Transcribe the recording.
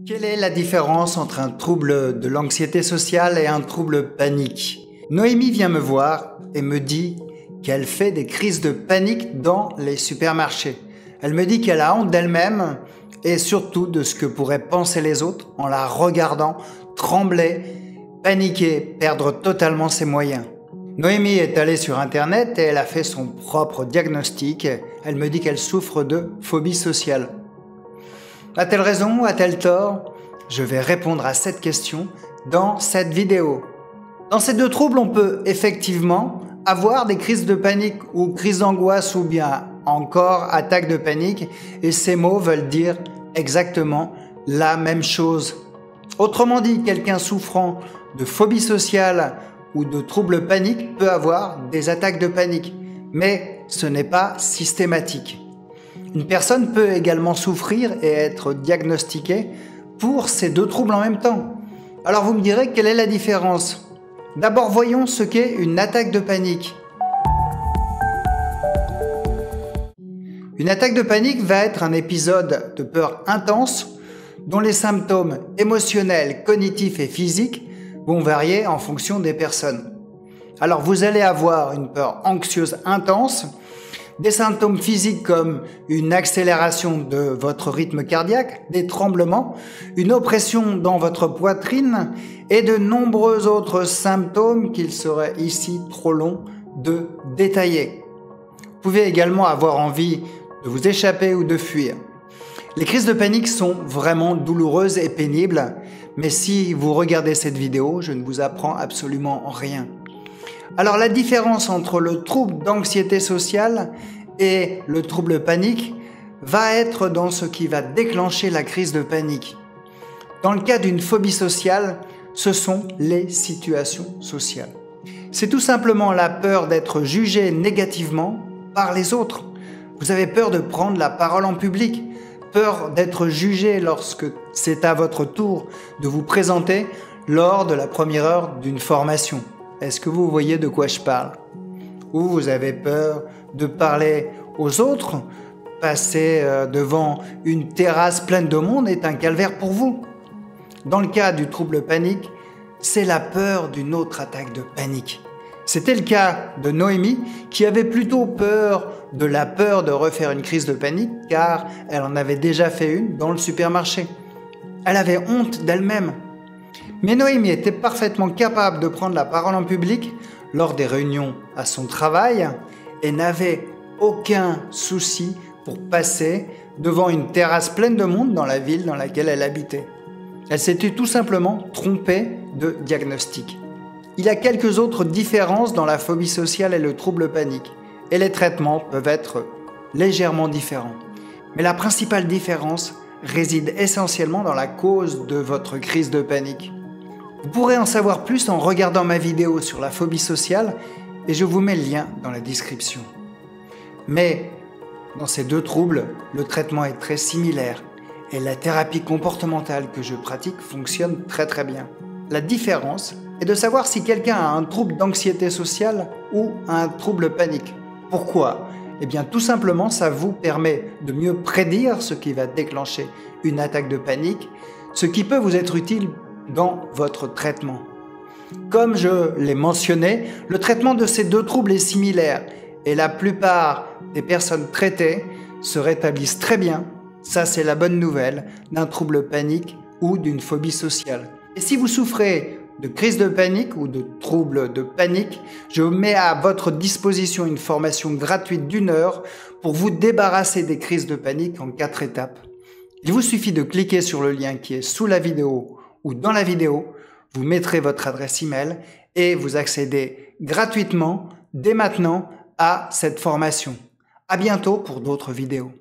Quelle est la différence entre un trouble de l'anxiété sociale et un trouble panique? Noémie vient me voir et me dit qu'elle fait des crises de panique dans les supermarchés. Elle me dit qu'elle a honte d'elle-même et surtout de ce que pourraient penser les autres en la regardant trembler, paniquer, perdre totalement ses moyens. Noémie est allée sur internet et elle a fait son propre diagnostic. Elle me dit qu'elle souffre de phobie sociale. A-t-elle raison? A-t-elle tort? Je vais répondre à cette question dans cette vidéo. Dans ces deux troubles, on peut effectivement avoir des crises de panique ou crises d'angoisse ou bien encore attaques de panique, et ces mots veulent dire exactement la même chose. Autrement dit, quelqu'un souffrant de phobie sociale ou de troubles paniques peut avoir des attaques de panique, mais ce n'est pas systématique. Une personne peut également souffrir et être diagnostiquée pour ces deux troubles en même temps. Alors vous me direz, quelle est la différence? D'abord, voyons ce qu'est une attaque de panique. Une attaque de panique va être un épisode de peur intense dont les symptômes émotionnels, cognitifs et physiques vont varier en fonction des personnes. Alors vous allez avoir une peur anxieuse intense, des symptômes physiques comme une accélération de votre rythme cardiaque, des tremblements, une oppression dans votre poitrine et de nombreux autres symptômes qu'il serait ici trop long de détailler. Vous pouvez également avoir envie de vous échapper ou de fuir. Les crises de panique sont vraiment douloureuses et pénibles, mais si vous regardez cette vidéo, je ne vous apprends absolument rien. Alors la différence entre le trouble d'anxiété sociale et le trouble panique va être dans ce qui va déclencher la crise de panique. Dans le cas d'une phobie sociale, ce sont les situations sociales. C'est tout simplement la peur d'être jugé négativement par les autres. Vous avez peur de prendre la parole en public, peur d'être jugé lorsque c'est à votre tour de vous présenter lors de la première heure d'une formation. Est-ce que vous voyez de quoi je parle? Ou vous avez peur de parler aux autres, passer devant une terrasse pleine de monde est un calvaire pour vous. Dans le cas du trouble panique, c'est la peur d'une autre attaque de panique. C'était le cas de Noémie qui avait plutôt peur de refaire une crise de panique car elle en avait déjà fait une dans le supermarché. Elle avait honte d'elle-même. Mais Noémie était parfaitement capable de prendre la parole en public lors des réunions à son travail et n'avait aucun souci pour passer devant une terrasse pleine de monde dans la ville dans laquelle elle habitait. Elle s'était tout simplement trompée de diagnostic. Il y a quelques autres différences dans la phobie sociale et le trouble panique, et les traitements peuvent être légèrement différents. Mais la principale différence réside essentiellement dans la cause de votre crise de panique. Vous pourrez en savoir plus en regardant ma vidéo sur la phobie sociale et je vous mets le lien dans la description. Mais dans ces deux troubles, le traitement est très similaire et la thérapie comportementale que je pratique fonctionne très bien. La différence est de savoir si quelqu'un a un trouble d'anxiété sociale ou un trouble panique. Pourquoi? Eh bien tout simplement, ça vous permet de mieux prédire ce qui va déclencher une attaque de panique, ce qui peut vous être utile dans votre traitement. Comme je l'ai mentionné, le traitement de ces deux troubles est similaire et la plupart des personnes traitées se rétablissent très bien, ça c'est la bonne nouvelle, d'un trouble panique ou d'une phobie sociale. Et si vous souffrez de crise de panique ou de troubles de panique, je mets à votre disposition une formation gratuite d'1 heure pour vous débarrasser des crises de panique en 4 étapes. Il vous suffit de cliquer sur le lien qui est sous la vidéo ou dans la vidéo, vous mettrez votre adresse email et vous accédez gratuitement dès maintenant à cette formation. À bientôt pour d'autres vidéos.